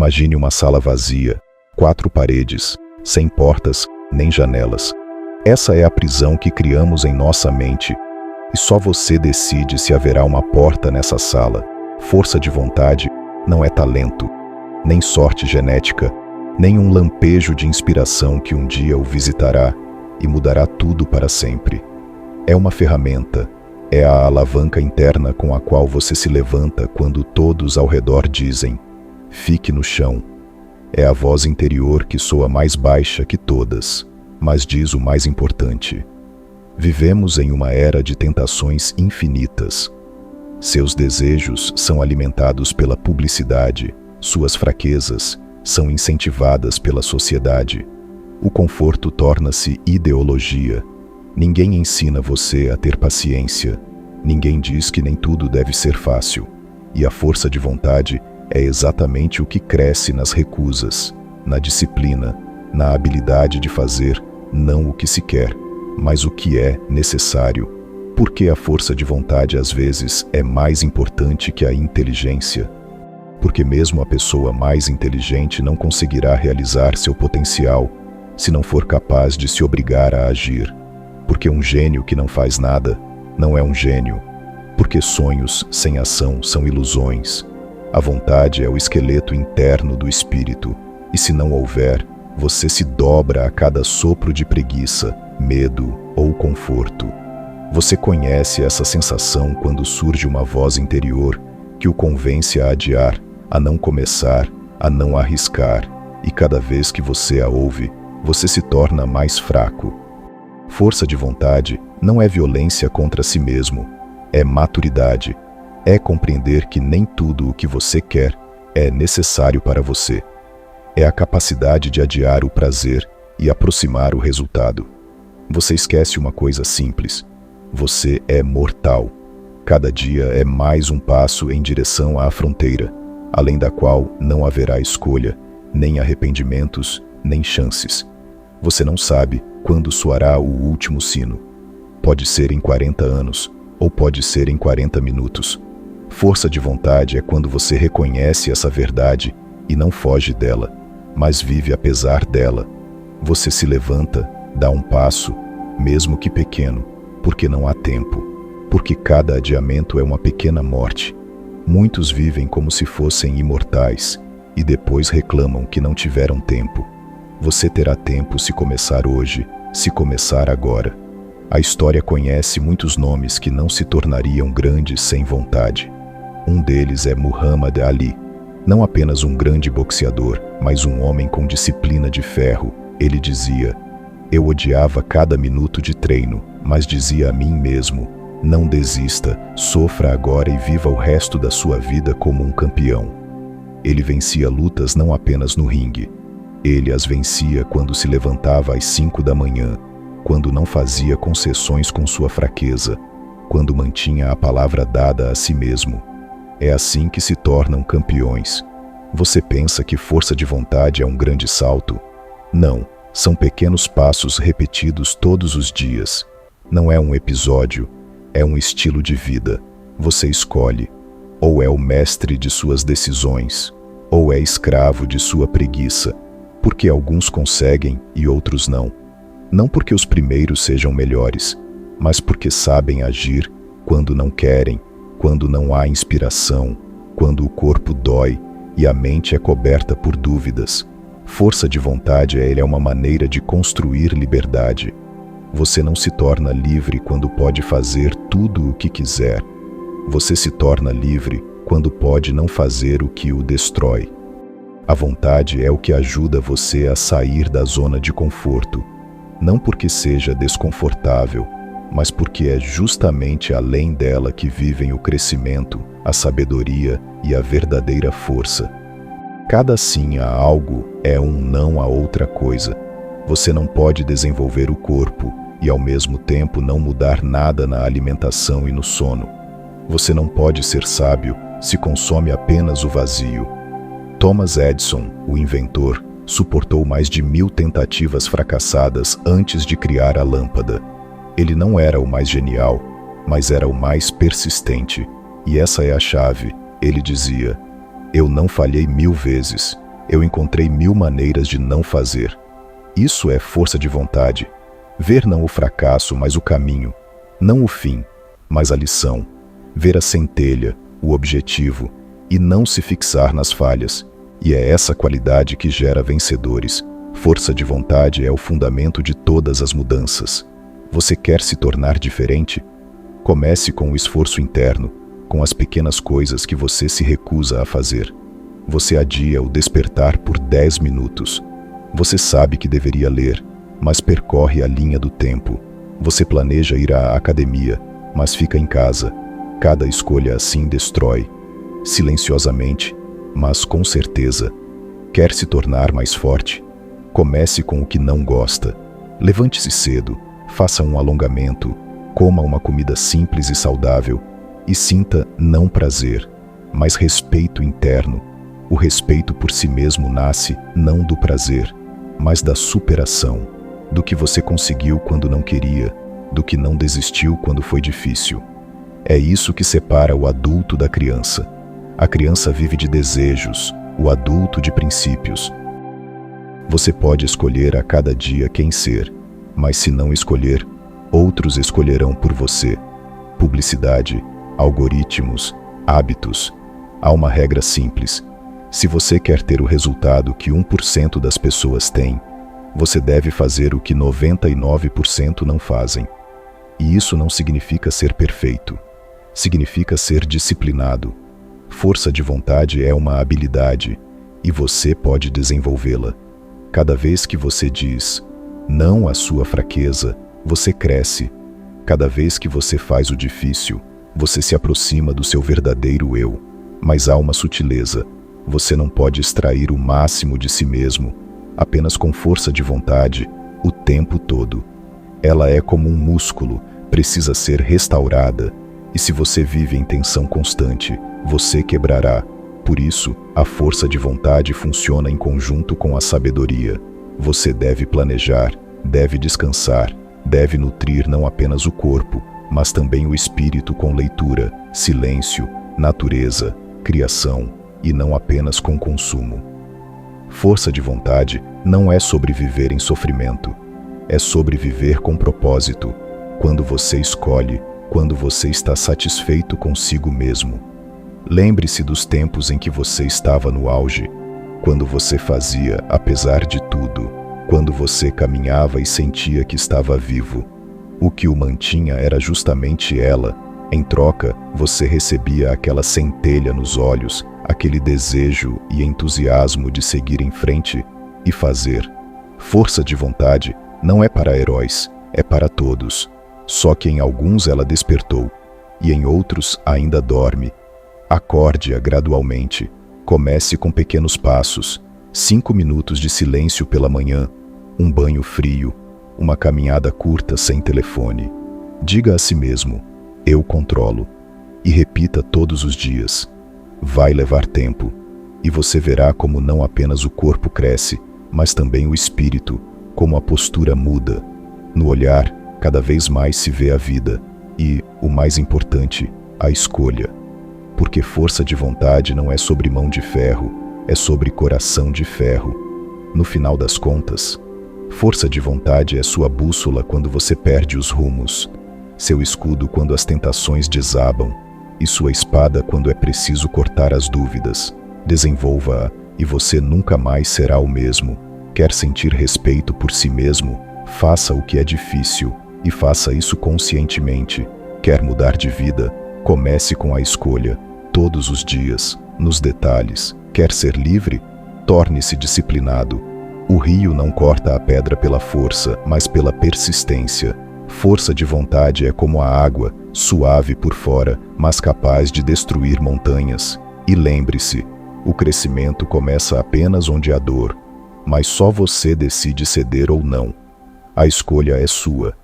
Imagine uma sala vazia, 4 paredes, sem portas nem janelas. Essa é a prisão que criamos em nossa mente, e só você decide se haverá uma porta nessa sala. Força de vontade não é talento, nem sorte genética, nem um lampejo de inspiração que um dia o visitará e mudará tudo para sempre. É uma ferramenta, é a alavanca interna com a qual você se levanta quando todos ao redor dizem: fique no chão. É a voz interior que soa mais baixa que todas, mas diz o mais importante. Vivemos em uma era de tentações infinitas. Seus desejos são alimentados pela publicidade, suas fraquezas são incentivadas pela sociedade. O conforto torna-se ideologia. Ninguém ensina você a ter paciência. Ninguém diz que nem tudo deve ser fácil. E a força de vontade é exatamente o que cresce nas recusas, na disciplina, na habilidade de fazer não o que se quer, mas o que é necessário. Porque a força de vontade às vezes é mais importante que a inteligência. Porque mesmo a pessoa mais inteligente não conseguirá realizar seu potencial se não for capaz de se obrigar a agir. Porque um gênio que não faz nada não é um gênio. Porque sonhos sem ação são ilusões. A vontade é o esqueleto interno do espírito, e se não houver, você se dobra a cada sopro de preguiça, medo ou conforto. Você conhece essa sensação quando surge uma voz interior que o convence a adiar, a não começar, a não arriscar, e cada vez que você a ouve, você se torna mais fraco. Força de vontade não é violência contra si mesmo, é maturidade, é compreender que nem tudo o que você quer é necessário para você. É a capacidade de adiar o prazer e aproximar o resultado. Você esquece uma coisa simples: você é mortal. Cada dia é mais um passo em direção à fronteira, além da qual não haverá escolha, nem arrependimentos, nem chances. Você não sabe quando soará o último sino. Pode ser em 40 anos, ou pode ser em 40 minutos. Força de vontade é quando você reconhece essa verdade e não foge dela, mas vive apesar dela. Você se levanta, dá um passo, mesmo que pequeno, porque não há tempo, porque cada adiamento é uma pequena morte. Muitos vivem como se fossem imortais e depois reclamam que não tiveram tempo. Você terá tempo se começar hoje, se começar agora. A história conhece muitos nomes que não se tornariam grandes sem vontade. Um deles é Muhammad Ali. Não apenas um grande boxeador, mas um homem com disciplina de ferro. Ele dizia: eu odiava cada minuto de treino, mas dizia a mim mesmo: não desista, sofra agora e viva o resto da sua vida como um campeão. Ele vencia lutas não apenas no ringue. Ele as vencia quando se levantava às 5 da manhã, quando não fazia concessões com sua fraqueza, quando mantinha a palavra dada a si mesmo. É assim que se tornam campeões. Você pensa que força de vontade é um grande salto? Não, são pequenos passos repetidos todos os dias. Não é um episódio, é um estilo de vida. Você escolhe, ou é o mestre de suas decisões, ou é escravo de sua preguiça, porque alguns conseguem e outros não. Não porque os primeiros sejam melhores, mas porque sabem agir quando não querem, quando não há inspiração, quando o corpo dói e a mente é coberta por dúvidas. Força de vontade é uma maneira de construir liberdade. Você não se torna livre quando pode fazer tudo o que quiser. Você se torna livre quando pode não fazer o que o destrói. A vontade é o que ajuda você a sair da zona de conforto, não porque seja desconfortável, mas porque é justamente além dela que vivem o crescimento, a sabedoria e a verdadeira força. Cada sim a algo é um não a outra coisa. Você não pode desenvolver o corpo e ao mesmo tempo não mudar nada na alimentação e no sono. Você não pode ser sábio se consome apenas o vazio. Thomas Edison, o inventor, suportou mais de 1000 tentativas fracassadas antes de criar a lâmpada. Ele não era o mais genial, mas era o mais persistente. E essa é a chave. Ele dizia: eu não falhei 1000 vezes, Eu encontrei 1000 maneiras de não fazer. Isso é força de vontade. Ver não o fracasso, mas o caminho. Não o fim, mas a lição. Ver a centelha, o objetivo, e não se fixar nas falhas. E é essa qualidade que gera vencedores. Força de vontade é o fundamento de todas as mudanças. Você quer se tornar diferente? Comece com o esforço interno, com as pequenas coisas que você se recusa a fazer. Você adia o despertar por 10 minutos. Você sabe que deveria ler, mas percorre a linha do tempo. Você planeja ir à academia, mas fica em casa. Cada escolha assim destrói. Silenciosamente, mas com certeza. Quer se tornar mais forte? Comece com o que não gosta. Levante-se cedo, faça um alongamento, coma uma comida simples e saudável e sinta não prazer, mas respeito interno. O respeito por si mesmo nasce não do prazer, mas da superação, do que você conseguiu quando não queria, do que não desistiu quando foi difícil. É isso que separa o adulto da criança. A criança vive de desejos, o adulto de princípios. Você pode escolher a cada dia quem ser, mas se não escolher, outros escolherão por você. Publicidade, algoritmos, hábitos. Há uma regra simples. Se você quer ter o resultado que 1% das pessoas têm, você deve fazer o que 99% não fazem. E isso não significa ser perfeito. Significa ser disciplinado. Força de vontade é uma habilidade, e você pode desenvolvê-la. Cada vez que você diz não à sua fraqueza, você cresce. Cada vez que você faz o difícil, você se aproxima do seu verdadeiro eu. Mas há uma sutileza. Você não pode extrair o máximo de si mesmo, apenas com força de vontade, o tempo todo. Ela é como um músculo, precisa ser restaurada. E se você vive em tensão constante, você quebrará. Por isso, a força de vontade funciona em conjunto com a sabedoria. Você deve planejar, deve descansar, deve nutrir não apenas o corpo, mas também o espírito com leitura, silêncio, natureza, criação, e não apenas com consumo. Força de vontade não é sobre viver em sofrimento, é sobre viver com propósito, quando você escolhe, quando você está satisfeito consigo mesmo. Lembre-se dos tempos em que você estava no auge, quando você fazia apesar de tudo, quando você caminhava e sentia que estava vivo. O que o mantinha era justamente ela. Em troca, você recebia aquela centelha nos olhos, aquele desejo e entusiasmo de seguir em frente e fazer. Força de vontade não é para heróis, é para todos. Só que em alguns ela despertou, e em outros ainda dorme. Acorde-a gradualmente. Comece com pequenos passos, 5 minutos de silêncio pela manhã, um banho frio, uma caminhada curta sem telefone. Diga a si mesmo, eu controlo, e repita todos os dias. Vai levar tempo, e você verá como não apenas o corpo cresce, mas também o espírito, como a postura muda. No olhar, cada vez mais se vê a vida, e, o mais importante, a escolha. Porque força de vontade não é sobre mão de ferro, é sobre coração de ferro. No final das contas, força de vontade é sua bússola quando você perde os rumos, seu escudo quando as tentações desabam, e sua espada quando é preciso cortar as dúvidas. Desenvolva-a e você nunca mais será o mesmo. Quer sentir respeito por si mesmo? Faça o que é difícil e faça isso conscientemente. Quer mudar de vida? Comece com a escolha, todos os dias, nos detalhes. Quer ser livre? Torne-se disciplinado. O rio não corta a pedra pela força, mas pela persistência. Força de vontade é como a água, suave por fora, mas capaz de destruir montanhas. E lembre-se, o crescimento começa apenas onde há dor, mas só você decide ceder ou não. A escolha é sua.